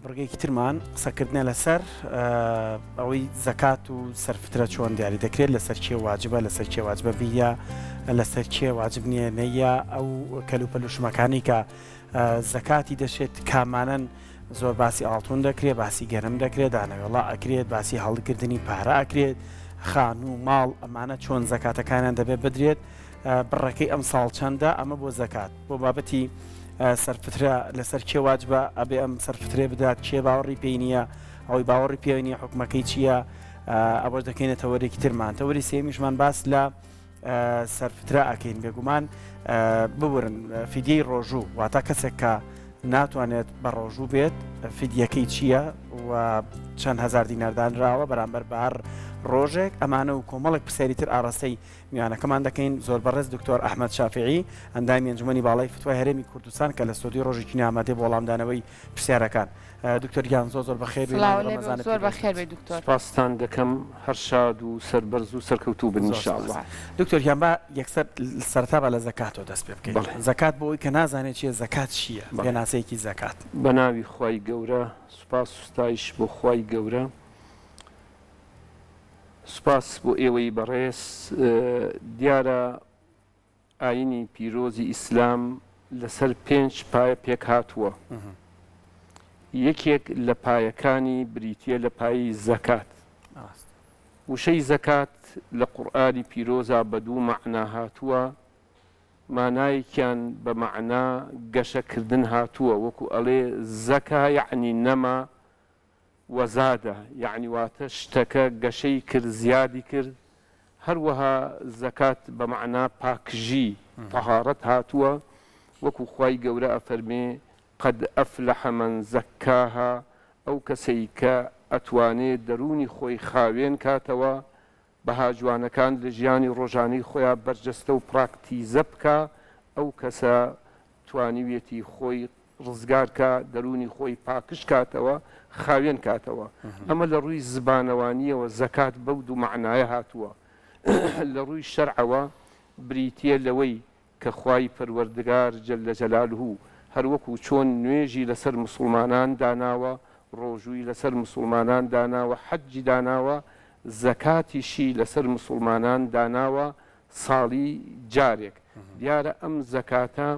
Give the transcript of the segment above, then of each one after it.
بڕگەیەکی ترمان قسەکردنە لەسەر ئەوەی زەکات و سەرفترە چۆن دیاری دەکرێت لەسەر چێ واجبە لەسەر چێ واجبە بیە لەسەر چێ واجب نییە نەیە ئەو کەلوپەلوشمەکانی کە زەکاتی دەشێت کامانن زۆر باسی ئاڵتون دەکرێت باسی گەرم دەکرێت دانەوێڵا ئەکرێت باسی هەڵگرتنی پارە ئەکرێت خان و ماڵ ئەمانە چۆن زەکاتەکانیان دەبێت بدرێت بڕەکەی ئەم ساڵ چەندە ئەمە بۆ زەکات بۆ بابەتی سەرفترە لەسەر چێ واجبە ئەبێ ئەم سەرفترێ بدات چێ باوەڕی پێی نییە ئەوەی باوەڕی پێی نییە حکومەکەی چییە ئەوەش دەکەینە تەوەرێکی ترمان تەوەری سێمیشمان باس لە سەرفترە ئەکەین بێگومان ببورن فیدیەی ڕۆژوو واتە کەسێک کە ناتوانێت بە ڕۆژوو بێت فیدیەکەی چییە و چەند هزار دیناردانراوە بەرامبەر بە هەر ڕۆژێک ئەمانە و کۆمەڵێک پرسیاری تر ئاڕاستەی میوانەکەمان دەکەین زۆر بەڕێز دکتۆر ئەحمەد شافعی ئەندامی ئەنجومەنی باڵای فتوای هەرێمی کوردستان کە لە سۆدی ڕۆژێکی ئامادەی بۆ وەڵامدانەوەی پرسیارەکان دکتۆر گیان زۆر بەخێر زۆر بەخێر بێ دکتۆر سپاستان دەکەم هەر شاد و سەربەرز و سەرکەوتوو بن ئینشاءالله دکتۆر گیان با یەکسەر سەرەتا بە لە زەکاتەوە دەست پێ بکەین زەکات بۆ ئەوی کە نازانێت چیە زەکات چییە پێناسەیەکی زەکات بە ناوی خوای گەورە سوپاس و ستایش بۆ خوای گەورە سوپاس بۆ ئێوەی بەڕێز دیارە ئاینی پیرۆزی ئیسلام لەسەر 5 پایە پێک هاتووە یەکێک لە پایەکانی بریتیە لە پایی زەکات وشەی زەکات لە قورئانی پیرۆزا بە دوو مەعنا هاتووە مانایەکیان بە مەعنا گەشەکردن هاتووە وەکو ئەڵێ زەکا یعنی نەما وەزادە یعنی واتە شتەکە گەشەی کرد زیادی کرد هەروەها زەکات بە مەعنا پاکژی تەهارەت هاتووە وەکو خوای گەورە ئەفەرمێ قەد ئەفلەح مەن زەکاها ئەو کەسەی کە ئەتوانێت دەرونی خۆی خاوێن کاتەوە بەها جوانەکان لە ژیانی ڕۆژانەی خۆیان بەرجەستە و پراکتیزە بکە ئەو کەسە توانیوێتی خۆی ڕزگارکە دەرونی خۆی پاکش کاتەوە خاوێن کاتەوە ئەمە لە ڕووی زبانەوانیەوە زەکات بەو دوو معنایە هاتووە لە ڕووی شەرعەوە بریتیە لەوەی کە خوای پەروەردگار جەلە جەلالوهو هەروەکو چۆن نوێژی لەسەر مسلمانان داناوە ڕۆژووی لەسەر مسلمانان داناوە حەجی داناوە زەکاتیشی لەسەر مسلمانان داناوە ساڵی جارێک دیارە ئەم زەکاتە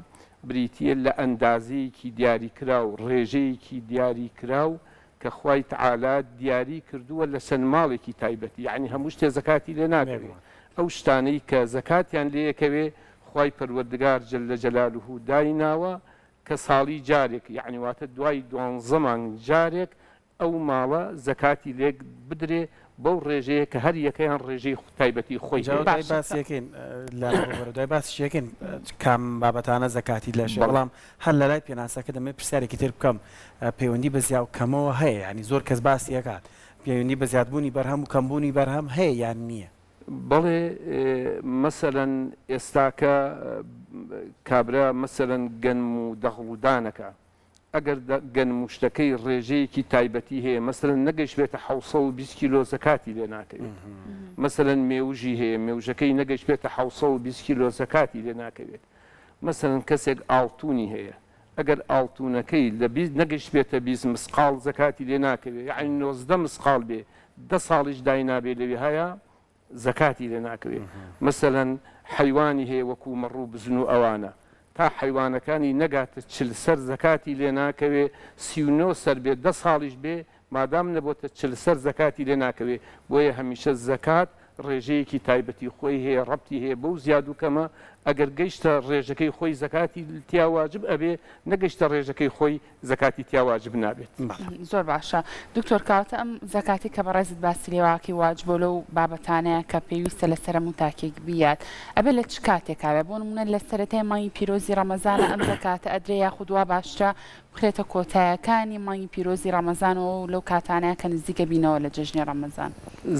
بریتیە لە ئەندازەیەکی دیاریکرا و ڕێژەیەکی دیاریکرا و کە خوای تەعالا دیاری کردووە لە چەند ماڵێکی تایبەتی یعنی هەموو شتێ زەکاتی لێ ناکەوێت ئەو شتانەی کە زەکاتیان لێ یەکەوێ خوای پەروەردگار جەلە جەلالوهو دایناوە کە ساڵی جارێک یعنی واتە دوای 12 مانگ جارێک ئەو ماڵە زەکاتی لێک بدرێ بەو ڕێژەیە کە هەر یەکەیان ڕێژەی تایبەتی خۆی باسیەکەین دوای باسیەکەین کام بابەتانە زەکاتی لەشێ بەڵام هەر لە لای پێناسەکە دەمێت پرسیارێکی تر بکەم پەیوەندی بە زیاد و کەمەوە هەیە ینی زۆر کەس باسی ئەکات پەیوەندی بە زیادبوونی بەرهەم و کەمبوونی بەرهەم هەیە یان نییە بەڵێ مەسەلەن ئێستاکە کابرا مەسەلەن گەنم و دەغڵودانەکە ئەگەر گەنم و شتەکەی ڕێژەیەکی تایبەتی هەیە مەسەلەن نەگەیشت بێتە 720 کیلۆ زەکاتی لێ ناکەوێت مەسەلەن مێوژی هەیە مێوژەکەی نەگەیشت بێتە 720 کیلۆ زەکاتی لێ ناکەوێت مەسەلەن کەسێک ئاڵتونی هەیە ئەگەر ئاڵتونەکەی لە نەگەیشت بێتە 20 مسقال زەکاتی لێ ناکەوێت یعنی 90 مسقال بێ 10 ساڵیش داینابێ لەوێ هەیە زەکاتی لێ ناکەوێت مەسەلەن حیوانی هەیە وەکو مەڕوو بزن و ئەوانە تا حیوانەکانی نەگاتە 40 سەر زەکاتی لێ ناکەوێ 39 سەر بێ 10 ساڵیش بێ مادام نەبووتە 40 سەر زەکاتی لێ ناکەوێ بۆیە هەمیشە زەکات ڕێژەیەکی تایبەتی خۆی هەیە ڕەبتی هەیە بەو زیاد و کەمە ئەگەر گەیشتە ڕێژەکەی خۆی زەکاتی تیا واجب ئەبێ نەگەیشتە ڕێژەکەی خۆی زەکاتی تیا واجب نابێت زۆر باشە دکتۆر کاتە ئەم زەکاتی کە بەڕێزت باسی لێواکی واجبۆ لەو بابەتانەیە کە پێویستە لەسەر هەموو تاکێک بیات ئەبێ لە چ کاتێکاوێ بۆ نمونە لە سەرەتای مانگی پیرۆزی ڕەمەزانە ئەم زەکاتە ئەدرێ یاخود وا باشترە بخرێتە کۆتایەکانی مانگی پیرۆزی ڕەمەزانەوە و لەو کاتانەیە کە نزیکە بینەوە لە جژنی ڕەمەزان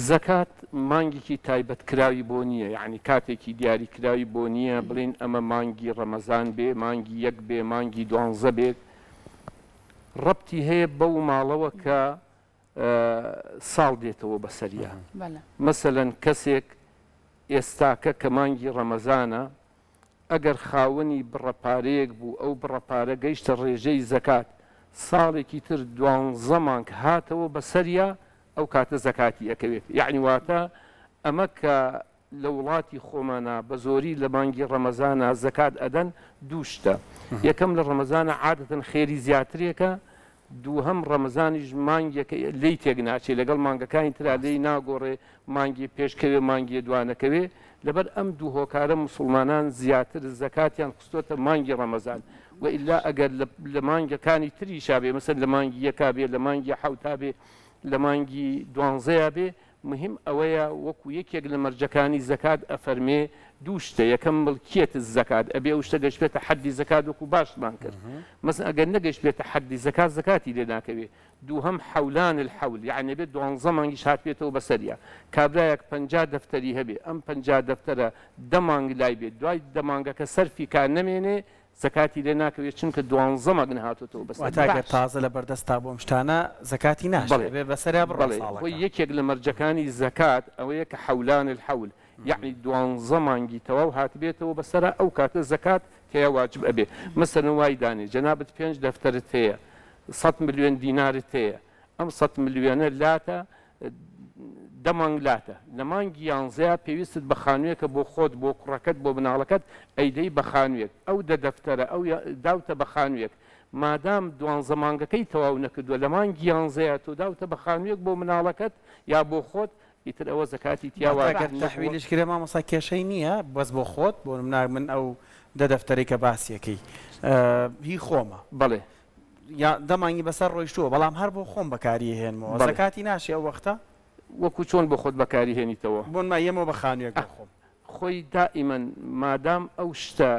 زەکات مانگێکی تایبەت کراوی بۆ نییە یعنی کاتێکی دیاری کراوی بۆ نییە بڵین ئەمە مانگی ڕەمەزان بێ مانگی یەک بێ مانگی 12 بێت ڕەبتی هەیە بەو ماڵەوە کە ساڵ دێتەوە بەسەریە مەسەلەن کەسێک ئێستاکە کە مانگی ڕەمەزانە ئەگەر خاوەنی بڕەپارەیەک بوو ئەو بڕەپارە گەیشتە ڕێژەی زەکات ساڵێکی تر 12 مانگ هاتەوە بەسەریە ئەو کاتە زەکاتی ئەکەوێت یعنی واتە ئەمە کە لە وڵاتی خۆمانە بە زۆری لە مانگی ڕەمەزانە زەکات ئەدەن دووشتە یەکەم لە ڕەمەزانە عادەتەن خێری زیاترێکە دووهەم ڕەمەزانیش مانگێکە لی تێک ناچێت لەگەڵ مانگەکانی ترا لی ناگۆڕێ مانگی پێشکەوێ مانگی دوانەکەوێ لەبەر ئەم دوو هۆکارە مسلمانان زیاتر زەکاتیان خستۆتە مانگی ڕەمەزان و ئیلا ئەگەر لە مانگەکانی تریشا بێ مەسەن لە مانگی یەکا بێ لە مانگی حەوتا بێ لە مانگی دوانزەیە بێ مهم ئەوەیە وەکو یەکێک لە مەرجەکانی زەکات ئەفەرمێ دووشتە یەکەم مڵکیەت زەکات ئەبێ ئەو شتە گەشتێتە حەدی زەکات وەکو باشمان کرد مەسەن ئەگەر نەگەشتێتە حەدی زەکات زەکاتی لێ ناکەوێ دووهەم حەولان الحەول یعنی بێت 12 مانگیش هاتبێتەوە بەسەریە کابرایەک 50 دەفتەری هەبێ ئەم 50 دەفتەرە 10 مانگ لای بێت دوای 10 مانگەکە سەرفی کار نەمێنێ زەکاتی لێ ناکەوێت چونکە 12 مانگ هاتوتەوە بەسەر واتاگە تازە لە بەردەستا بۆم شتانە زەکاتی ناشێت بێ بەسەریا بڕێ یەکێک لە مەرجەکانی زەکات ئەوەیە کە حەولان الحەول یعنی 12 مانگی تەواو هاتبێتەوە بەسەر ئەو کاتە زەکات تێ واجب ئەبێ مەسەن وای دانێ جەنابەت 5 دەفتەرت هەیە 100 ملیۆن دینارت هەیە ئەم 100 ملیۆنە لاتە دەمانگ لاتە لە مانگی یانزەیە پێویستت بە خانوویەکە بۆ خۆت بۆ کوڕەکەت بۆ مناڵەکەت ئەیدەی بە خانوویەک ئەو دەفتەرە ئەو داوتە بە خانوویەک مادام 12 مانگەکەی تەواو نەکردووە لە مانگی یانزەیە تۆ داوتە بە خانوویەک بۆ مناڵەکەت یا بۆ خۆت ئیتر ئەوە زەکاتی تیاواگەر تەحویلش کرێ مامۆستا کێشەی نییە بەس بۆ خۆت بۆ من ئەو دەفتەرێک کە باسیەکەی هی خۆمە بڵێ یا دەمانگی بەسەر ڕۆیشتووە بەڵام هەر بۆ خۆم بەکاری هێنمەوە زەکاتی ناشێ ئەو وەختە وەکو چۆن بۆ خۆت بەکاری هێنیتەوە بۆن ما ئێمە بە خانوویەک بۆ خۆم خۆی دائیمەن مادام ئەو شتە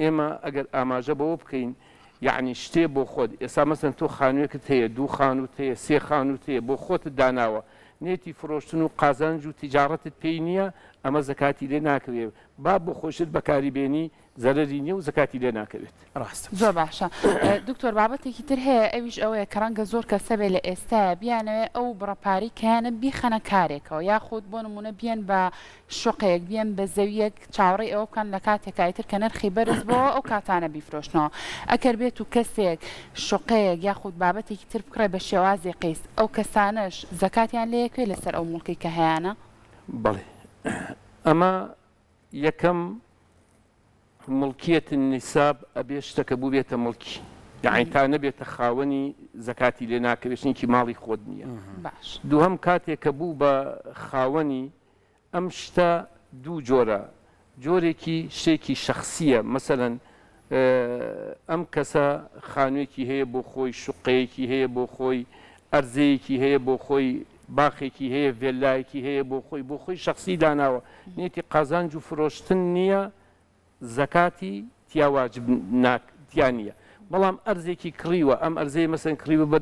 ئێمە ئەگەر ئاماژە بەوە بکەین یعنی شتێ بۆ خۆت ئێستا مەسەن تۆ خانوویەکت هەیە 2 خانووت هەیە 3 خانووت هەیە بۆ خۆتت داناوە نێتی فرۆشتن و قازانج و تیجارەتت پێی نییە ئەمە زەکاتی لێ ناکەوێت با بۆ خۆشت بەکاری بێنی زەرری نییە و زەکاتی لێ ناکەوێت ڕاست زۆر باشە دکتۆر بابەتێکی تر هەیە ئەویش ئەوەیە کە ڕەنگە زۆر کەسە بێ لە ئێستا بیانەوێ ئەو بڕەپاری کەیانە بیخەنە کارێکەوە یاخود بۆ نمونە بیان بە شوقەیەک بیان بە زەویەک چاوەڕێی ئەوە بکەن لە کاتێکایتر کە نرخی بەرز بۆ ئەو کاتانە بیفرۆشنەوە ئەگەر بێت و کەسێک شوقەیەک یاخود بابەتێکی تر بکڕێ بە شێوازی قیس ئەو کەسانش زەکاتیان لەیەکوێ لەسەر ئەو مڵکی کە هەیەە بەڵێ ئەمە یەکەم مڵکیەت نیساب ئەبێ شتەکە بوو بێتە مڵکی یعنی تا نەبێتە خاوەنی زەکاتی لێ ناکەوێتنیکی ماڵی خۆت نییە دووهەم کاتێک کە بوو بە خاوەنی ئەم شتە دوو جۆرە جۆرێکی شتێکی شەخصیە مەسەلەن ئەم کەسە خانوویەکی هەیە بۆ خۆی شوقەیەکی هەیە بۆ خۆی ئەرزەیەکی هەیە بۆ خۆی باخێکی هەیە ڤێلایەکی هەیە بۆ خۆی شخصی داناوە نێتی قازانج و فرۆشتن نییە زەکاتی تیاواجب ناکتیان نییە بەڵام ئەرزێکی کڕیوە ئەم ئەرزەی مەسەن کڕیوە بە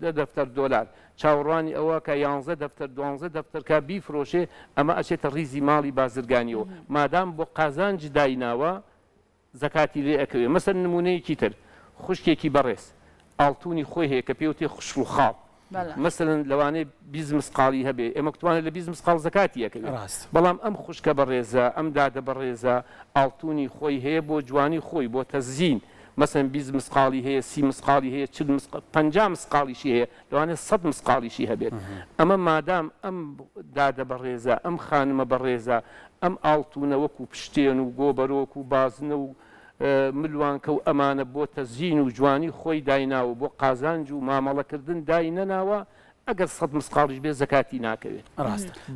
10 دەفتەر دۆلار چاوەڕوانی ئەوە کە 11 دەفتەر 12 دەفتەرکە بیفرۆشێ ئەمە ئەچێتە ڕیزی ماڵی بازرگانیەوە مادام بۆ قازانج دایناوە زەکاتی لێ ئەکەوێ مەسەن نمونەیەکی تر خوشکێکی بەڕێز ئاڵتونی خۆی هەیە کە پێوتێ خوشک و خاڵ مثلن لەوانەیە 20 مسقاڵی هەبێ ئێمە توانێت لە 20 مسقاڵ زەکاتی ئەکەوێت بەڵام ئەم خوشکە بەڕێزە ئەم دادە بەڕێزە ئاڵتونی خۆی هەیە بۆ جوانی خۆی بۆ تەزیین مثلا 20 مسقاڵی هەیە 30 مسقاڵی هەیە 50 مسقاڵیشی هەیە لەوانێت 100 مسقاڵیشی هەبێت ئەمە مادام ئەم دادە بەڕێزە ئەم خانمە بەڕێزە ئەم ئاڵتونە وەکو پشتێن و گۆبەرۆک و بازنە و ملوانکە و ئەمانە بۆ تەزیین و جوانی خۆی دایناوە بۆ قازانج و مامەڵەکردن دای نەناوە ئەگەر 100 مسقاڵیش بێ زەکاتی ناکەوێت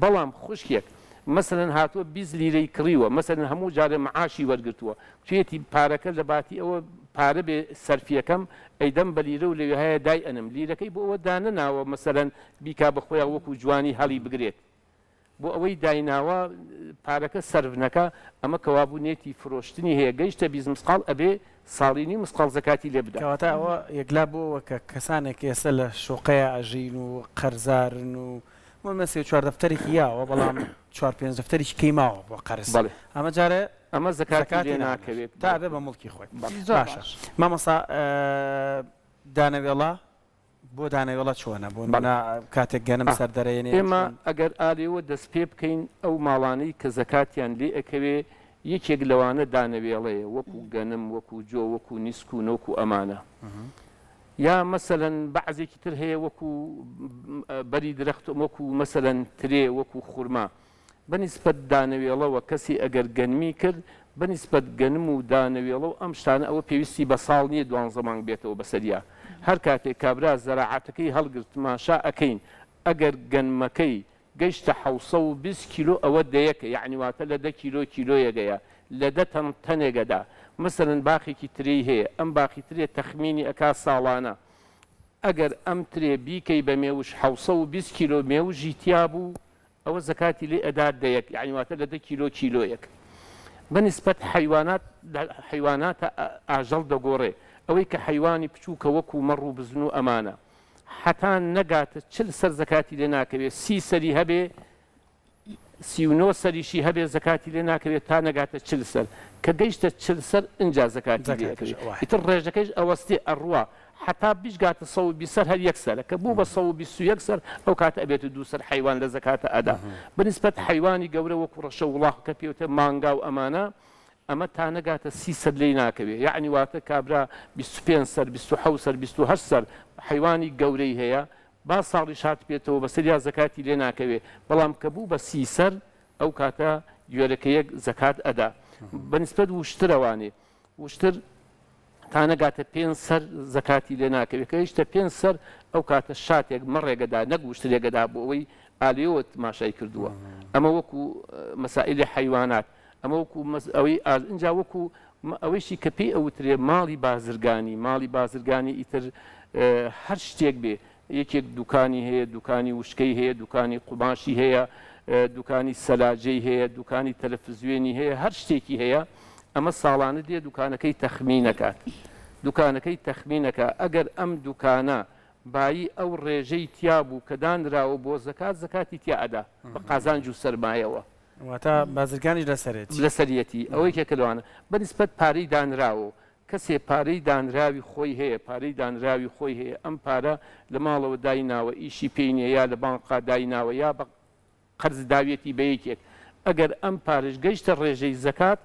بەڵام خوشکێک مثلەن هاتووە 20 لیرەی کڕیوە مثلەن هەموو جارە معاشی وەرگرتووە توێتی پارەکە لە باتی ئەوە پارە بێ سەرفیەکەم ئەیدەم بە لیرە و لەوێ هەیە دای ئەنم لیرەکەی بۆ ئەوە دانەناوە مثلەن بیکا بەخۆیان وەکو جوانی هەڵی بگرێت بۆ ئەوەی دایناوە پارەکە سەرڤنەکە ئەمە کەوابوو نێتی فرۆشتنی هەیە گەیشتە 20 مسقاڵ ئەبێ ساڵینی مسقاڵ زەکاتی لێ بدات کەواتە ئەوە یەکلا بۆەوە کە کەسانێک ئێستا لە شوقەیە ئەژین و قەرزارن و مەسێ 4 دەفتەرێکی یاوە بەڵام 4-5 دەفتەریش کەیماوە بۆ قەرز ئەمە جارە ئەمە زەکاتی لێ ناکەوێت تا بێ بە مڵکی خۆی باشە مامەسا دانەوێڵە بۆ دانەوێڵە چۆنە بۆ کاتێک گەنم سەر دەرێنێ ئێمە ئەگەر ئالێوە دەست پێ بکەین ئەو ماڵانەی کە زەکاتیان لێ ئەکەوێ یەکێک لەوانە دانەوێڵەیە وەکو گەنم وەکو جۆ وەکو نیسک و نۆک و ئەمانە یا مەسەلەن بەعزێکی تر هەیە وەکو بەری درەخت وەکو مەسەلەن ترێ وەکو خوورما بەنسبەت دانەوێڵەوە کەسی ئەگەر گەنمی کرد بەنسبەت گەنم و دانەوێڵە و ئەم شتانە ئەوە پێویستی بە ساڵ نییە 12 مانگ بێتەوە بەسەریا هەر کاتێک کابرا زەراعەتەکەی هەڵگرت ماشا ئەەکەین ئەگەر گەنمەکەی گەیشتە 720 کیلۆ ئەوە دەیەکە یعنی واتە لە 10 کیلۆ کیلۆیەگەیە لە 10 تەنێگەدا مەسەلەن باخێکی تری هەیە ئەم باخی ترێ تەخمینی ئەکا ساڵانە ئەگەر ئەم ترێ بیکەی بە مێوش 720 کیلۆ مێوژی تیا بوو ئەوە زەکاتی لێ ئەدا دەیەک یعنی واتە لە 10 کیلۆ کیلۆیەک بەنسبەت حیواناتە ئاژەڵ دەگۆڕێ ئەوەی کە حیوانی بچووکە وەکو مەڕ و بزن و ئەمانە حتا نەگاتە 40 سەر زەکاتی لێ ناکەوێت 30 سەری هەبێ 39 سەریشی هەبێ زەکاتی لێ ناکەوێت تا نەگاتە 40 سەر کە گەیشتە 40 سەر ئینجا زەکاتی لێ ئیتر ڕێژەکەیش ئەوەستێ ئەڕوا حتا بیشگاتە 120 سەر هەر یەک سەرە کە بوو بە 121 سەر ئەو کاتە ئەبێت 2 سەر حیوان لە زەکاتە ئەدا بەنسبەت حیوانی گەورە وەکو ڕەشە وڵاغ کە پێوتە مانگا و ئەمانە ئەمە تا نەگاتە 30 سەر لێی ناکەوێت یعنی واتە کابرا 25 سەر 27 سەر 28 سەر حیوانی گەورەی هەیە با ساڵی شات بێتەوە بەسەریا زەکاتی لێ ناکەوێت بەڵام کە بوو بە 30 سەر ئەو کاتە گوێرەکەیەک زەکات ئەدا بەنسبەت وشترەوانێ وشتر تا نەگاتە 5 سەر زەکاتی لێ ناکەوێت کە هیچتە 5 سەر ئەو کاتە شاتێک مەڕێگەدا نەگوشترێگەدا بۆ ئەوەی ئالێەوە ماشای کردووە ئەمە وەکو مەسائلی حیوانات ئەمە وەکو ئەوەی ئینجا وەکو ئەوەیشی کە پێی ئەوترێ ماڵی بازرگانی ئیتر هەر شتێک بێ یەکێک دوکانی هەیە دوکانی وشکەی هەیە دوکانی قوماشی هەیە دوکانی سەلاجەی هەیە دوکانی تەلەڤیزیۆنی هەیە هەر شتێکی هەیە ئەمە ساڵانە دێ دوکانەکەی تەخمینەکە ئەگەر ئەم دوکانە بایی ئەو ڕێژەی تیا بوو کە دانراوە بۆ زەکاتی تیا ئەدا بە قازانج و سەرمایەوە واتە بازرگانی لەسەرەتی ئەوەی کێکەلوانە بەنسبەت پارەی دانراوە کەسێ پارەی دانراوی خۆی هەیە ئەم پارە لە ماڵەوە دایناوە ئیشی پێینێ یا لە بانقا دایناوە یا بە قەرز داوێتی بە یەکێک ئەگەر ئەم پارش گەیشتە ڕێژەی زەکات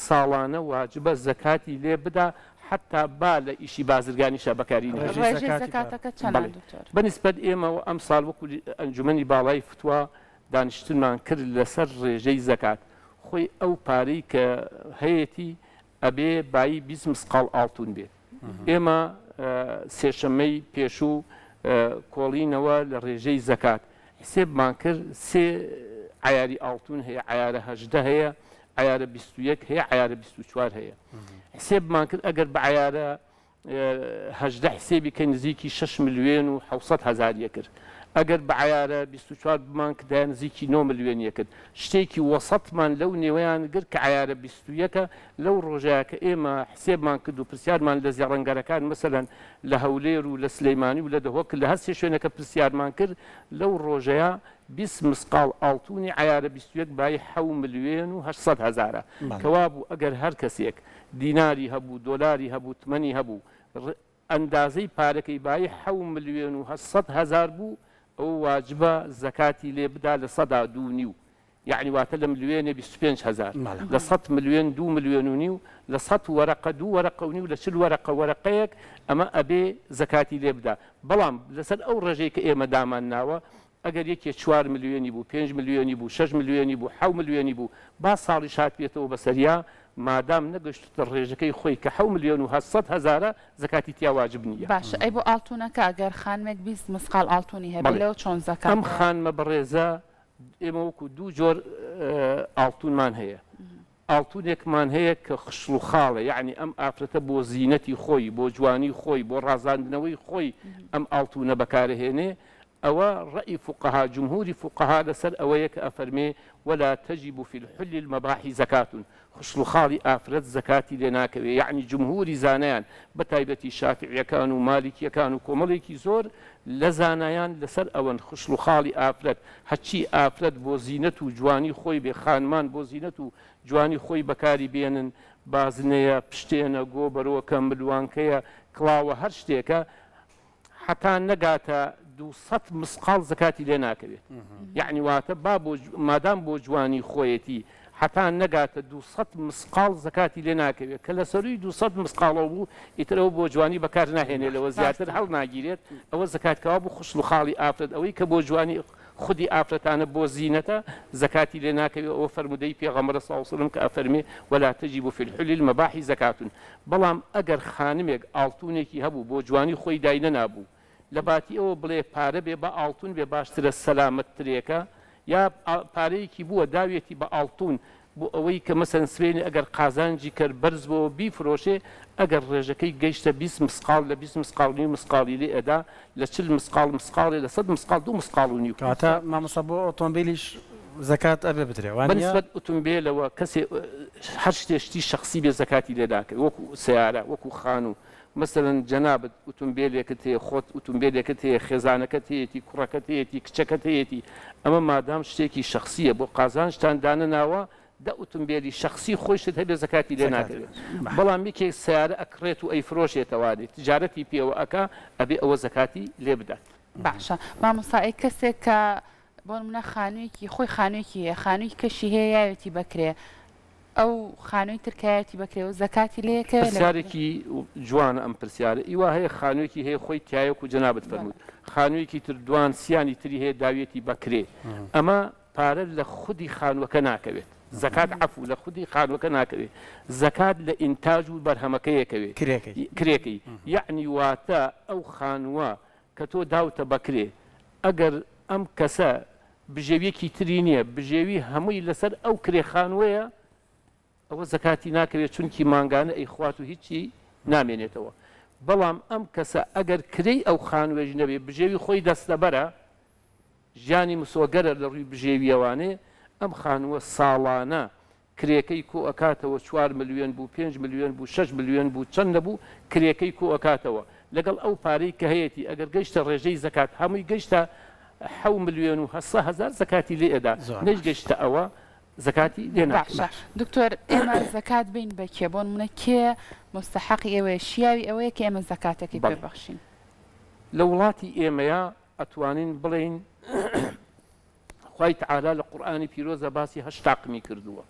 ساڵانە واجبە زەکاتی لێ بدا حتا با لە ئیشی بازرگانیشە بەکاری بەنسبەت ئێمەوە ئەم ساڵ وەکو ئەنجومەنی باڵای فتووە دانیشتنمان کرد لەسەر ڕێژەی زەکات خۆی ئەو پارەی کە هەیەی ئەبێ بایی 20 مسقال ئاڵتون بێت ئێمە سێشەمەی پێشوو کۆڵینەوە لە ڕێژەی زەکات حسێبمان کرد 3 عیاری ئاڵتون هەیە عیارە 18 هەیە عیارە 21 هەیە عیارە 24 هەیە حسێبمان کرد ئەگەر بە عیارە 18 حسێبی کە نزیکی 6 ملیۆن و 700 هەزاریە کرد ئەگەر بە عیارە 24 بمان کردای نزیکی 9 ملیۆنیە کرد شتێکی وەسەتمان لەو نێوەیان گر کە عیارە 21ە لەو ڕۆژەیە کە ئێمە حسێبمان کرد و پرسیارمان لە زیێڕەنگەرەکان مەسەلەن لە هەولێر و لە سلەیمانی و لە دەهۆک لە هەر سێ شوێنەکە پرسیارمان کرد لەو ڕۆژەیە 20 مسقال ئاڵتونی عیارە 21 بای 7 ملیۆن و 800 هەزارە کەوا بوو ئەگەر هەر کەسێک دیناری هەبوو دۆلاری هەبوو تمەنی هەبوو ئەندازەی پارەکەی بای 7 ملیۆن و 800 هەزار بوو ئەو واجبە زەکاتی لێ بدا لە 2.5 یعنی واتە لە ملیۆنێ 25 هەزار لە 100 ملیۆن 2 ملیۆن و نیو لە 100 وەرەقە 2 وەرەقە و نیو لە 40 وەرەقەیەک ئەمە ئەبێ زەکاتی لێ بدا بەڵام لەسەر ئەو ڕێژەی کە ئێمە دامان ناوە ئەگەر یەکێ 4 ملیۆنی بوو 5 ملیۆنی بوو 6 ملیۆنی بوو 7 ملیۆنی بوو با ساڵی شات بێتەوە بەسەریا مادام نەگەشتە ڕێژەکەی خۆی کە 7 ملیۆن و 800 هەزارە زەکاتی تیا واجب نییە باش ئەی بۆ ئاڵتونەکە ئەگەر خانمێک 20 مسقال ئاڵتونی هەبێت لەو چۆن زەکات ئەم خانمە بەڕێزە ئێمە وەکو دوو جۆر ئاڵتونمان هەیە ئاڵتونێکمان هەیە کە خشل و خاڵە یعنی ئەم ئافرەتە بۆ زیینەتی خۆی بۆ جوانی خۆی بۆ ڕازاندنەوەی خۆی ئەم ئاڵتونە بەکارهێنێ ئەوە ڕەئی فقها جمهوری فقها لەسەر ئەوەیە کە ئەفەرمێ ولا تجب في الحل المباح زكاة خشل و خاڵی ئافرەت زەکاتی لێ ناکەوێت یعنی جمهوری زانایان بە تایبەتی شافعیەکان و مالیکیەکان و کۆمەڵێکی زۆر لە زانایان لەسەر ئەوەن خشل و خاڵی ئافرەت هەچی ئافرەت بۆ زیینەت و جوانی خۆی بێ خانمان بۆ زیینەت و جوانی خۆی بەکاری بێنن بازنەیە پشتێنە گۆبەرۆکە ملوانکەیە کڵاوە هەر شتێکە حتا نەگاتە 200 مسقال زەکاتی لێ ناکەوێت یعنی واتە مادام بۆ جوانی خۆیەتی حتا نەگاتە 200 مسقال زەکاتی لێ ناکەوێت کە لە سەروی 200 مسقالەوە بوو ئیترەوە بۆ جوانی بەکار ناهێنێتەوە زیاتر هەڵ ناگیرێت ئەوە زەکاتکەوا بوو خوشل و خاڵی ئافرەت ئەوەی کە بۆ جوانی خودی ئافرەتانە بۆ زینەتە زەکاتی لێ ناکەوێت ئەوە فەرمودەی پێغەمبەر صلی الله علیه وسلم کە ئەفەرمێ ولا تجب في الحلل المباح زەکات بەڵام ئەگەر خانمێک ئاڵتونێکی هەبوو بۆ جوانی خۆی داینە نابوو لە باتی ئەوە بڵێ پارە بێ بە ئاڵتون بێ باشترە سەلامەتترێکە یا پارەیەکی بووە داوێتی بە ئاڵتون بۆ ئەوەی کە مەسەن سوێنی ئەگەر قازانجی کرد بەرز بۆ بیفرۆشێ ئەگەر ڕێژەکەی گەیشتە 20 مسقال لە 20 مسقاڵنی مسقاڵی لێ ئەدا لە 40 مسقال مسقاڵێ لە 100 مسقال 2 مسقال و نیو کاتە مامۆستا بۆ ئۆتۆمبیلیش زەکات ئەبێ بدرێ بەنسبەت ئۆتۆمبیلەوە کەسێ هەر شتێشتی شخصی بێ زەکاتی لێ ناکەوێت وەکو سیارە وەکو خان و مثلەن جەنابەت ئۆتۆمبیلێکت هەیە خۆت ئۆتۆمبیلێکت هەیە خێزانەکەت هەیەی کوڕەکەت هەیەی کچەکەت هەیەی ئەمە مادام شتێکی شخصیە بۆ قازانشتان دانە ناوە دە ئۆتۆمبیلی شخصی خۆشت هەبێ زەکاتی لێ ناکەوێت بەڵام یەکێک سیارە ئەکڕێت و ئەیفرۆشێتەوە تجارەتی پێوە ئەکا ئەبێ ئەوە زەکاتی لێ بدات باشە مامۆستا کەسێک کە بۆ نمونە خانوویەکی خۆی خانوویەکی هەیە خانووی کەشی هەیە یاوێتی بکرێ ئەو خانووی ترکایەتی بکرێ و زەکاتی لێکە پرسیارێکی جوانە ئەم پرسیارە ئیوا هەیە خانوویەکی هەیە خۆی تایەک و جەنابەت فەرموود خانوویەکی تر دوان سیانی تری هەیە داوێتی بکرێ ئەمە پارە لە خودی خانووەکە ناکەوێت زەکات عفو لە خودی خانووەکە ناکەوێت زەکات لە ئینتاج و بەرهەمەکەیەکەوێت کرێکەی یعنی واتە ئەو خانووە کە تۆ داوتە بکرێ ئەگەر ئەم کەسە بژێویەکی تری نییە بژێوی هەمووی لەسەر ئەو کرێخانوەیە ئەوە زەکاتی ناکەوێت چونکی ماگانە ئەیخوات و هیچی نامێنێتەوە بەڵام ئەم کەسە ئەگەر کرەی ئەو خانوێژ نەبێ بژێوی خۆی دەستەبەرە ژیانی مسۆگەرە لە ڕووی بژێویەوانێ ئەم خانووە ساڵانە کرێکەی کۆ ئەکاتەوە 4 ملیۆن بوو 5 ملیۆن بوو 6 ملیۆن بوو چەند نەبوو کرێکەی کۆ ئەکاتەوە لەگەڵ ئەو پارەی کە هەیەی ئەگەر گەیشتە ڕێژەی زەکات هەمووی گەیشتە 7 ملیۆن و 700,000 زەکاتی لێ ئەدا نەش گەیشتە ئەوە زەکاتی لێ ناکەوێت دکتۆر ئێمە زەکات بین بە کێ بۆ نمونە کێ مستحقی ئێوەیە شیاوی ئەوەیە کە ئێمە زەکاتەکەی پێبەخشین لە وڵاتی ئێمەیە ئەتوانین بڵێن خوای تعالی لە قورئانی پیرۆزە باسی 8 تاقمی کردووە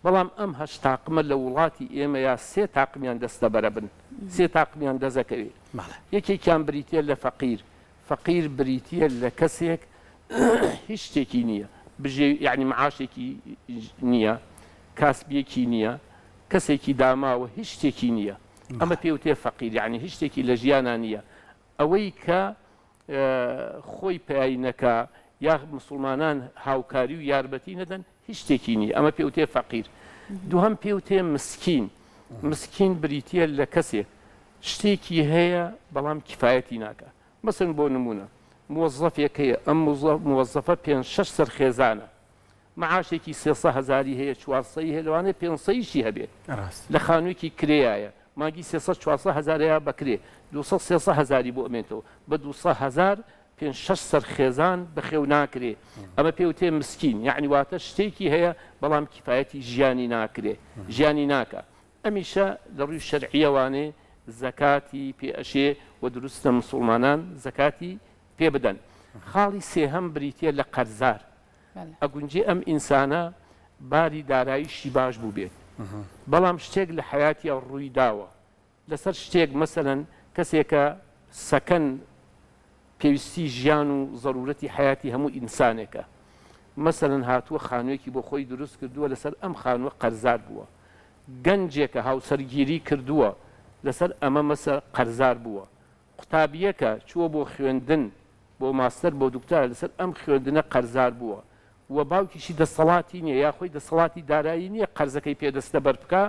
بەڵام ئەم 8 تاقمە لە وڵاتی ئێمەیە 3 تاقمیان دەستەبەرە بن 3 تاقمیان دەزەکەوێت یەکێکیان بریتە لە فەقیر بریتە لە کەسێک هیچ شتێکی نییە یعنی معاشێکی نییە کاسبیەکی نییە کەسێکی داماوە هیچ شتێکی نییە ئەمە پێوتێ فەقیر یعنی هیچ شتێکی لە ژیانان نییە ئەوەی کە خۆی پەیینەکە یا مسلمانان هاوکاری و یاربەتی نەدەن هیچ شتێکی نییە ئەمە پێوتێ فەقیر دووهەم پێوتێ مسکین بریتە لە کەسێک شتێکی هەیە بەڵام کفایەتی ناکە مەسن بۆ نمونە موظفێک هەیە ئەم موظفە 5-6 سەرخێزانە معاشێکی 300,000 هەیە 400 هەیە لەوانەیە 500 هەبێت لە خانوویەکی کرێایە ماگی 300-400,000 بکرێ 200-300,000 بۆ ئەمێنێتەوە بە 200,000 5-6 سەرخێزان بەخێو ناکرێ ئەمە پێوتێ مسکین یعنی واتە شتێکی هەیە بەڵام کفایەتی ژیانی ناکرێ ژیانی ناکە ئەمیشە لە ڕووی شەرعیەوانێ زەکاتی پێئەشێ و دروستە مسلمانان زەکاتی پێ بدەن خاڵی سێهەم بریتە لە قەرزار ئەگونجێ ئەم ئینسانە باری داراییشی باش بوو بێت بەڵام شتێک لە حیاتی ڕووی داوە لەسەر شتێک مەسەلەن کەسێکە سەکەن پێویستی ژیان و ضرورەتی حیاتی هەموو ئینسانێکە مەسەلەن هاتووە خانوویەکی بۆ خۆی دروست کردووە لەسەر ئەم خانووە قەرزار بووە گەنجێکە هاوسەرگیری کردووە لەسەر ئەمە مەسە قەرزار بووە قوتابیەکە چووە بۆ خوێندن بۆ ماستەر بۆ دوکتۆر لەسەر ئەم خوێندنە قەرزار بووە و باوکیشی دەسەڵاتی نییە یا خۆی دەسەڵاتی دارایی نییە قەرزەکەی پێدەستە بەر بکە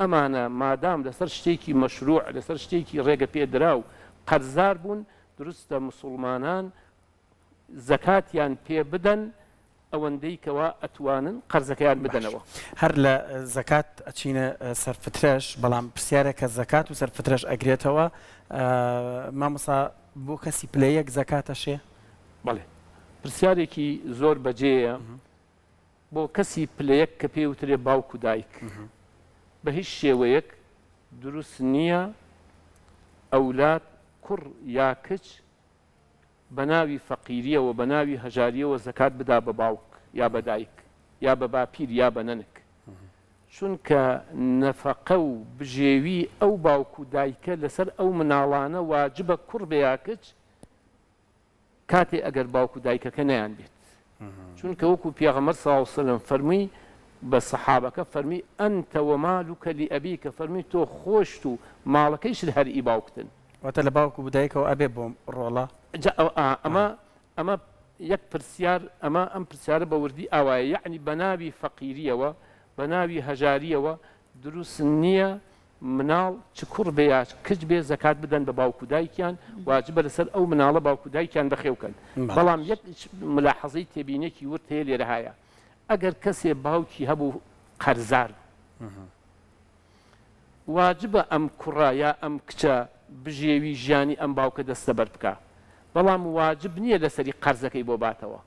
ئەمانە مادام لەسەر شتێکی مەشروع لەسەر شتێکی ڕێگە پێدرا و قەرزار بوون دروستە مسلمانان زەکاتیان پێ بدەن ئەوەندەی کەوا ئەتوانن قەرزەکەیان بدەنەوە هەر لە زەکات ئەچینە سەرفترەش بەڵام پرسیارێکە زەکات و سەرفترەش ئەگرێتەوە مامۆستا بۆ کەسی پلەیەک زەکاتەشێ بەڵێ پرسیارێکی زۆر بەجێیە بۆ کەسی پلەیەک کە پێوترێ باوک و دایک بە هیچ شێوەیەک دروست نییە ئەولاد کوڕ یا کچ بە ناوی فەقیریەوە بە ناوی هەژاریەوە زەکات بدا بە باوک یا بە دایک یا بە باپیر یا بە نەنک چونکە نەفەقە و بژێوی ئەو باوکو دایکە لەسەر ئەو مناڵانە واجبە کوڕ بەیا کچ کاتێ ئەگەر باوکو دایکەکە نەیان بێت چونکە وەکو پێغەمبەر صلی الله علیه وسلم فەرمووی بە سەحابەکە فەرمی ئەنتە وەمالوکە لئەبیکە فەرمی تۆ خۆشت و ماڵەکەیشت هەر ئی باوکتن واتە لە باوکو بدایکەوە ئەبێ بۆ ڕۆڵە ئەمە یەک پرسیار ئەم پرسیارە بە وردی ئاوایە یعنی بە ناوی فەقیریەوە بە ناوی هەژاریەوە دروست نییە مناڵ چ کوڕ بێ یا کچ بێ زەکات بدەن بە باوکو دایکیان واجبە لەسەر ئەو مناڵە باوکو دایکیان بەخێوکەن بەڵام یەک ملاحەزەی تێبینێکی ورد هەیە لێرە هایە ئەگەر کەسێ باوکی هەبوو قەرزار واجبە ئەم کوڕە یا ئەم کچە بژێوی ژیانی ئەم باوکە دەستە بەر بکە بەڵام واجب نییە لەسەری قەرزەکەی بۆ باتەوە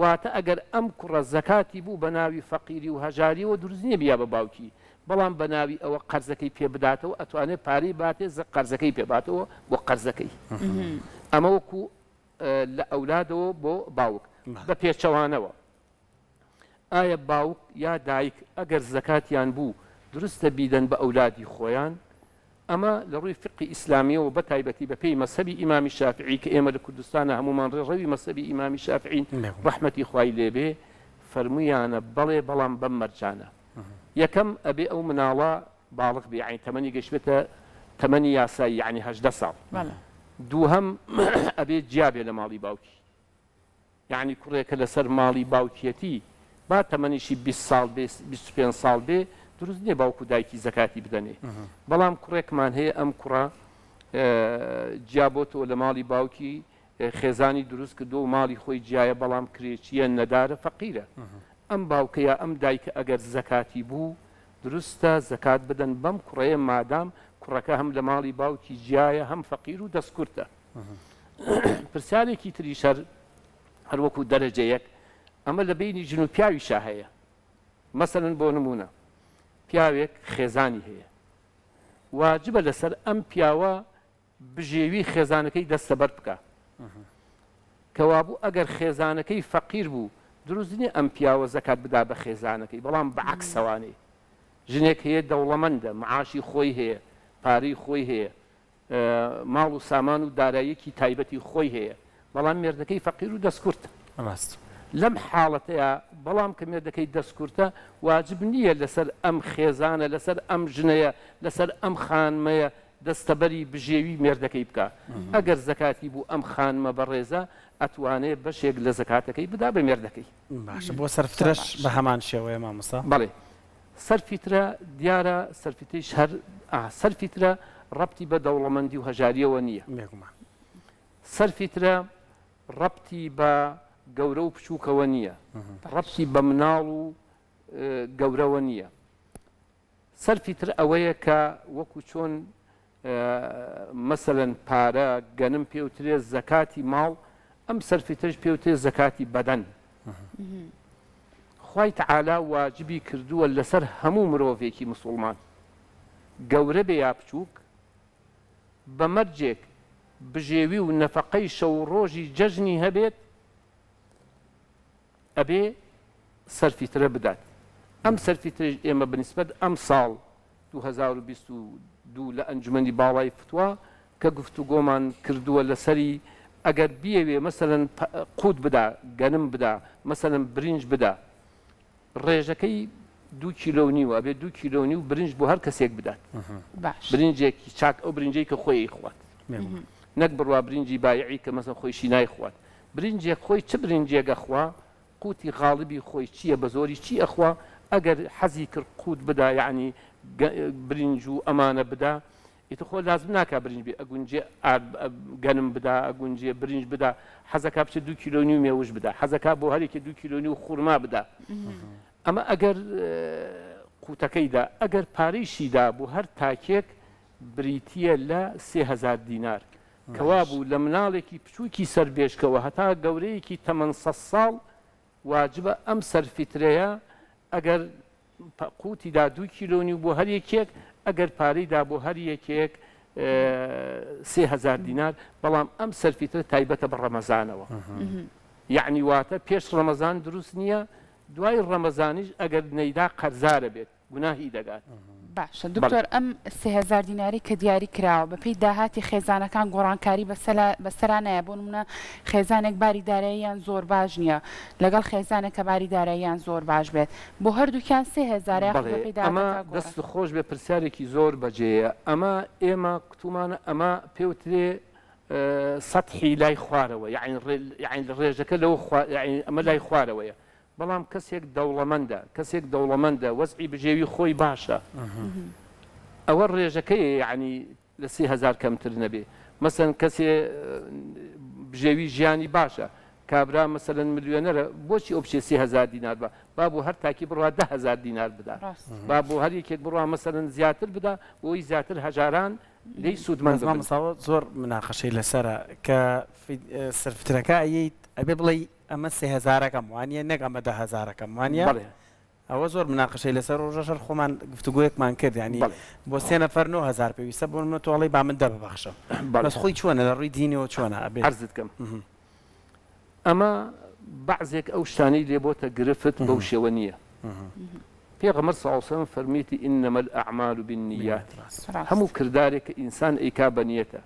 واتە ئەگەر ئەم کوڕە زەکاتی بوو بە ناوی فەقیری و هەژاریەوە دروست نییە بیا بە باوکی بەڵام بە ناوی ئەوە قەرزەکەی پێ بداتەوە ئەتوانێت پارەی باتێ قەرزەکەی پێ باتەوە بۆ قەرزەکەی ئەمە وەکو لە ئەولادەوە بۆ باوک بە پێچەوانەوە ئایا باوک یا دایک ئەگەر زەکاتیان بوو دروستە بیدەن بە ئەولادی خۆیان ئەمە لە ڕووی فقی ئیسلامیەوە بە تایبەتی بە پێی مەسەبی ئیمامی شافعی کە ئێمە لە کوردستانە هەمومان ڕێڕەوی مەسەبی ئیمامی شافعین ڕەحمەتی خوای لێبێ فەرموویانە بەڵێ بەڵام بەم مەرجانە یەکەم ئەبێ ئەو مناڵە باڵغ بێ یعنی تەمەنی گەشتێتە تەمەنی یاسایی یعنی 18 ساڵ دووهەم ئەبێ جیابێ لە ماڵی باوکی یعنی کوڕێکە لەسەر ماڵی باوکیەتی با تەمەنیشی 20 ساڵ بێ 25 ساڵ بێ دروست نییە باوکو دایکی زەکاتی بدەنێ بەڵام کوڕێکمان هەیە ئەم کوڕە جیابۆتەوە لە ماڵی باوکی خێزانی دروست کردو و ماڵی خۆی جیایە بەڵام کرێچیە نەدارە فەقیرە ئەم باوکەیە ئەم دایکە ئەگەر زەکاتی بوو دروستە زەکات بدەن بەم کوڕەیە مادام کوڕەکە هەم لە ماڵی باوکی جیایە هەم فەقیر و دەستکورتە پرسیارێکی تریشەر هەروەکو دەرەجەیەک ئەمە لە بینی ژن و پیاویشا هەیە مەسەلەن بۆ نمونە پیاوێک خێزانی هەیە واجبە لەسەر ئەم پیاوە بژێوی خێزانەکەی دەستە بەر بکە کەوابوو ئەگەر خێزانەکەی فەقیر بوو دروست نییە ئەم پیاوە زەکات بدا بە خێزانەکەی بەڵام بەعەکسەوانەیە ژنێک هەیە دەوڵەمەندە معاشی خۆی هەیە پارەی خۆی هەیە ماڵ و سامان و داراییەکی تایبەتی خۆی هەیە بەڵام مێردەکەی فەقیر و دەستکورتە لەم حاڵەتەیە بەڵام کە مێردەکەی دەستکورتە واجب نییە لەسەر ئەم خێزانە لەسەر ئەم ژنەیە لەسەر ئەم خانمەیە دەستەبەری بژێوی مێردەکەی بکە ئەگەر زەکاتی بوو ئەم خانمە بەڕێزە ئەتوانێت بەشێک لە زەکاتەکەی بدا بە مێردەکەی باشە بۆ سەرفترەش بە هەمان شێوەیە مامۆستا بەڵێ سەرفیترە دیارە سەرفیتەیش هەر سەرفیترە ڕەبتی بە دەوڵەمەندی و هەژاریەوە نییە سەرفیترە ڕەبتی بە گەورە و بچووکەوە نییە ڕەبتی بە مناڵ و گەورەوە نییە سەرفیتر ئەوەیە کە وەکو چۆن مەسەلەن پارە گەنم پێوترێ زەکاتی ماڵ ئەم سەرفیترش پێوترێ زەکاتی بەدەن خوای تەعالا واجبی کردووە لەسەر هەموو مرۆڤێکی موسڵمان گەورە بێ یا بچووک بە مەرجێک بژێوی و نەفەقەی شەو ڕۆژی جەژنی هەبێت ئەبێ سەرفیترە بدات ئەم سەرفیترش ئێمە بنسبەت ئەم ساڵ 2022 لە ئەنجومەنی باڵای فتووە کە گفتوگۆمان کردووە لەسەری ئەگەر بیەوێ مەسەلەن قووت بدا گەنم بدا مەسەلەن برنج بدا ڕێژەکەی 2 کیلۆ نیوە ئەبێ 2 کیلۆ و برنج بۆ هەر کەسێک بدات برنجێکی چاک ئەو برنجەی کە خۆی خوات نەک بڕوا برنجی بایعی کە مەسەن خۆیشی نایخوات برنجێک خۆی چ برنجێکە خوا قوتی غاڵبی خۆی چییە بە زۆری چی ئەخوا ئەگەر حەزی کرد قوت بدا یعنی برنج و ئەمانە بدا ئیتر خۆ لازم ناکا برنج بێ ئەگونجێ گەنم بدا ئەگونجێ برنج بدا حەزەکە بچێت 2 کیلۆ مێوش بدا حەزەکە بۆ هەرێکی 2 کیلۆ خوڕما بدا ئەمە ئەگەر قوتەکەیدا ئەگەر پارەیشیدا بۆ هەر تاکێک بریتیە لە 3000 دینار کەوا بوو لە مناڵێکی بچووکی سەربێشکەوە هەتا گەورەیەکی تەمەن 100 ساڵ واجبە ئەم سەرفیترەیە ئەگەر قوتیدا 2 کیلۆ بۆ هەر یەکێک ئەگەر پارەیدا بۆ هەر یەکێک 3000 دینار بەڵام ئەم سەرفیترە تایبەتە بە ڕەمەزانەوە یعنی واتە پێش ڕەمەزان دروست نییە دوای ڕەمەزانیش ئەگەر نەیدا قەرزارە بێت گوناهی دەگات. باشە دکتۆر ئەم 3000 دیناری کە دیاری کراوە بەپێی داهاتی خێزانەکان گۆڕانکاری بەسەرا نایە بۆ نمونە خێزانێک باری داراییان زۆر باش نییە لەگەڵ خێزانێک کە باری داراییان زۆر باش بێت بۆ هەردووکیان 3000 ئەمە دەست خۆش بێ پرسیارێکی زۆر بەجێیە ئەمە ئێمە کتومانە ئەمە پێوترێ سەتحی لای خوارەوە یعنی ڕێژەکە لەوە ئەمە لای خوارەوەیە بەڵام کەسێک دەوڵەمەندە وەزعی بژێوی خۆی باشە ئەوە ڕێژەکەی یعنی لە 3000 کەمتر نەبێ مەسەن کەسێ بژێوی ژیانی باشە کابرا مەسەلەن ملیۆنەرە بۆچی ئۆپشێ 3000 دینار بە با بۆ هەر تاکی بڕوا 10000 دینار بدا با بۆ هەر یەکێک بڕوا مەسەلەن زیاتر بدا بۆی زیاتر هەژاران لی سوودمەند مەساوە زۆر مناقەشەی لەسرە کە سرفترەکە ئەبێ بڵێ ئەمە 3000ەکەم وانە نەک ئەمە 10000ەکەم وانە ئەوە زۆر مناقەشەی لەسەر ڕۆژەشەر خۆمان گفتوگویەکمان کرد ینی بۆ 3 نەفەر 9000 پێویستە بۆ منە تۆڵی با من دەبەخشم بەس خۆی چۆنە لە ڕووی دینەوە چۆنە ئەبێ عەرزت کەم ئەمە بەعزێک ئەو شتانەی لێ بۆتە گرفت بەو شێوە نییە پێغەمبەر صلی الله علیه وسلم فەرمیتی ئینەمە الأعمال بالنیات هەموو کردارێک کە ئینسان ئەیکا بە نیەتە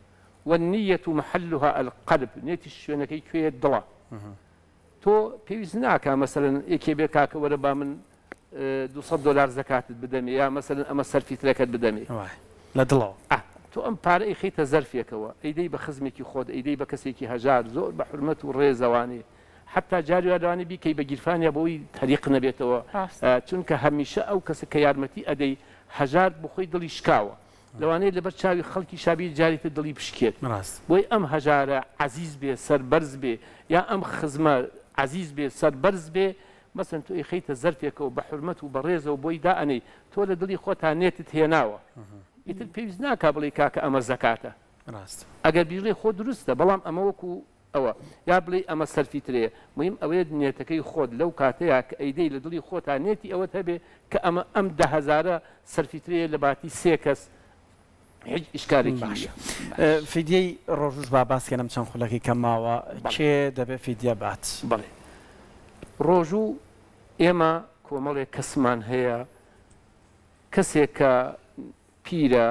والنیة محلها القلب نێتی شوێنەکەی کوێیە دڵە تۆ پێویست ناکە مەسەلەن یەکێ بێ کاکە وەرە با من $200 زەکاتت بدەمێ یا مەسەلەن ئەمە سەرفیترەکەت بدەمێ لە دڵەوە تۆ ئەم پارە ئەی خەیتە زەرفێکەوە ئەیدەی بە خزمێکی خۆت ئەیدەی بە کەسێکی هەژار زۆر بە حورمەت و ڕێزەوانێ حتا جاریوانانی بیکەی بە گیرفانیا بۆی تەریق نەبێتەوە چونکە هەمیشە ئەو کەسە کە یارمەتی ئەدەی هەژار بخۆی دڵی شکاوە لەوانەیە لەبەر چاوی خەڵکی شابی جاریتە دڵی پشکێت بۆی ئەم هەژارە عەزیز بێ سەربەرز بێ یا ئەم خزمە عەزیز بێ سەربەرز بێ مەسەن تۆ ئەی خەیتە زەرفێکەوە بە حورمەت و بە ڕێزەوە بۆی دائەنەی تۆ لە دڵی خۆتان نێتت هێناوە ئیتر پێویست ناکا بڵێ کاکە ئەمە زەکاتە ئەگەر بیژێ خۆ دروستە بەڵام ئەمە وەکو ئەوە یا بڵێ ئەمە سەرفیترەیە مهم ئەوەیە نێتەکەی خۆت لەو کاتەیە کە ئەیدەی لە دڵی خۆتان نێتی ئەوەت هەبێ کە ئەمە ئەم 10000 سەرفیترەیە لە باتی 3 کەس هیچ ئیشکارێکی نییە فیدیەی ڕۆژوش با باسکەنم چەند خولەکی کەماوە کێ دەبێت فیدیە بات بڵێ ڕۆژوو ئێمە کۆمەڵێک کەسمان هەیە کەسێک کە پیرە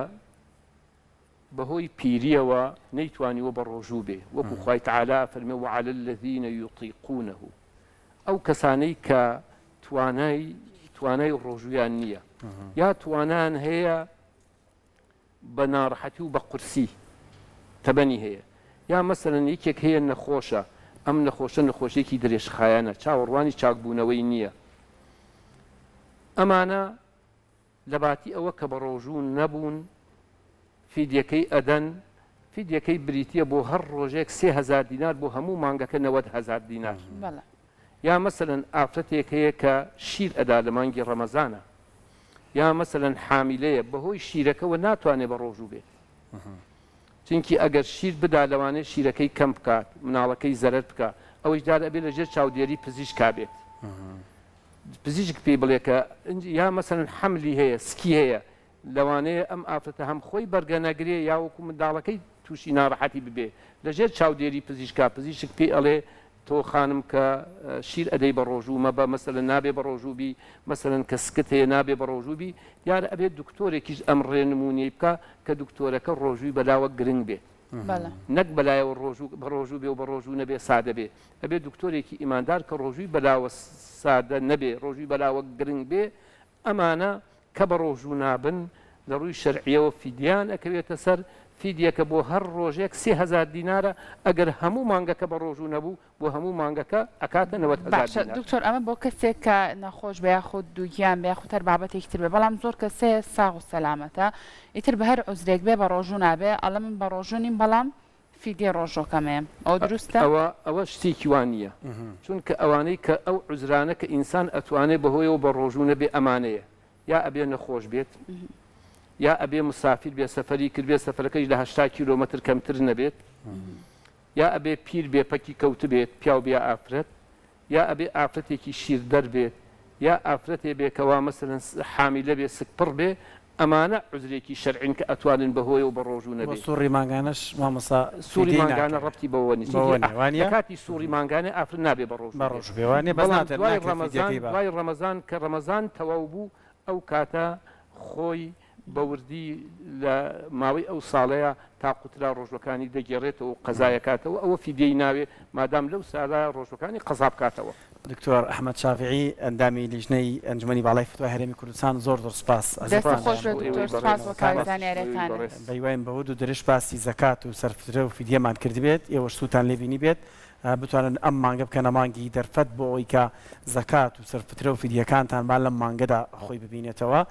بەهۆی پیریەوە نەیتوانیوە بە ڕۆژوو بێ وەکو خوای تەعالا فەرمێ وعلى الذين يطيقونه ئەو کەسانەی کە توانای ڕۆژویان نییە یا توانان هەیە بە ناڕەحەتی و بە قورسی تەبەنی هەیە یا مەسەلەن یەکێک هەیە نەخۆشە ئەم نەخۆشە نەخۆشیێکی درێژخایەنە چاوەڕوانی چاکبوونەوەی نییە ئەمانە لەباتی ئەوە کە بە ڕۆژوو نەبوون فیدیەکەی ئەدەن فیدیەکەی بریتیە بۆ هەر ڕۆژێک 3000 دینار بۆ هەموو مانگەکە 90000 دینار یا مەسەلەن ئافرەتێک هەیە کە شیر ئەدا لە مانگی ڕەمەزانە یا مەسەلەن حامیلەیە بەهۆی شیرەکەەوە ناتوانێت بە ڕۆژوو بێت چونکی ئەگەر شیر بدا لەوانەیە شیرەکەی کەم بکات مناڵەکەی زەرەر بکە ئەوەش دار ئەبێ لەژێر چاودێری پزیشکا بێت پزیشک پێی بڵێ کە یا مەسەلەن حەملی هەیە سکی هەیە لەوانەیە ئەم ئافرەتە هەم خۆی بەرگەنەگرێ یا وەکو منداڵەکەی تووشی ناڕەحەتی ببێ لەژێر چاودێری پزیشکا پزیشک پێی ئەڵێ تۆ خانم کە شیر ئەدەی بە ڕۆژوو مەبە مەسەلەن نابێ بە ڕۆژوو بی مەسەلەن کە سکت هەیە نابێ بە ڕۆژوو بی یارە ئەبێت دکتۆرێکیش ئەم ڕێنمونەی بکە کە دکتۆرەکە ڕۆژووی بەلاوە گرنگ بێت نەک بەلایەوە بە ڕۆژوو بێ و بە ڕۆژوو نەبێ سادە بێ ئەبێت دکتۆرێکی ئیماندار کە ڕۆژووی بەلاوە سادە نەبێ ڕۆژووی بەلاوە گرنگ بێ ئەمانە کە بە ڕۆژوو نابن لە ڕووی شەرعیەوە فیدیان ئەکەوێتە سەر فیدیەکە بۆ هەر ڕۆژێک 3000 دینارە ئەگەر هەموو مانگەکە بە ڕۆژوو نەبوو بۆ هەموو مانگەکە ئەکاتە 90000 دینار دکتۆر ئەمە بۆ کەسێک کە نەخۆش بە یاخود دووگیان بە یاخود هەر بابەتێکتر بێ بەڵام زۆر کەسێ ساغ و سەلامەتە ئیتر بە هەر عوزرێک بێ بە ڕۆژوو نابێ ئەڵە من بە ڕۆژوو نیم بەڵام فیدیە ڕۆژۆکەمەیە ئەو دروستە ئەوە شتێکی وان نییە چونکە ئەوانەی کە ئەو عوزرانە کە ئینسان ئەتوانێت بەهۆیەوە بە ڕۆژوو نەبێ ئەمانەیە یا ئەبێ نەخۆش بێت یا ئەبێ مسافر بێ سەفەری کرد بێ سەفەرەکەی لە 80 کیلۆمەتر کەمتر نەبێت یا ئەبێ پیر بێ پەکی کەوت بێت پیاو بێ ئافرەت یا ئەبێ ئافرەتێکی شیردەر بێت یا ئافرەتێ بێ کەوا مەسەلەن حامیلە بێ سکپڕ بێ ئەمانە عزرێکی شەرعین کە ئەتوانن بەهۆی و بە ڕۆژوو بۆ نەبێت. سوڕی مانگانەش مامۆستا سووری مانگانە ڕەبتی بەوە نیست. وانە کاتی سووری مانگانە ئافرەت نابێ بە ڕۆژ بە ڕۆژ بێوانێ بەڵام دوای ڕەمەزان کە ڕەمەزان تەواو بوو ئەو کاتە خۆی بەوردی لە ماوەی ئەو ساڵەیە تا قوترا ڕۆژەکانی دەگێڕێتەوە و قەزایەکاتەوە ئەوە فیدەی ناوێ مادام لەو ساڵە ڕۆژەکانی قەزا بکاتەوە. دکتۆر ئەحمەد شافعی ئەندامی لیژنەی ئەنجومەنی باڵای فتوای هەرێمی کوردستان زۆر سپاس. دەست خۆش بێت دکتۆر، سپاس بۆ کارزانیاریەکان. بەیوایم بەهود و درێژ باسی زەکات و سەرفترە و فیدیەمان کردبێت ئێوە سووتان لێبینی بێت بتوانن ئەم مانگە بکەنە مانگی دەرفەت بۆ ئەوی کە زەکات و سەرفترە و فیدیەکانتان با لەم مانگەدا خۆی ببینێتەوە.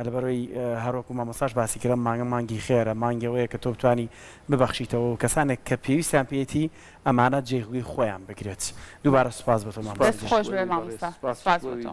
لەبەرەوەی هەروەکو مامۆستاش باسی کردم مانگە مانگی خێرە، مانگەوەیە کە تۆ بتوانی ببەخشیتەوە و کەسانێک کە پێویستیان پێێتی ئەمانە جێگوی خۆیان بگرێت. دووبارە سوپاس بۆ تۆ مامۆستا. دەست خۆش بێ مامۆستا. سپاس بۆ تۆ.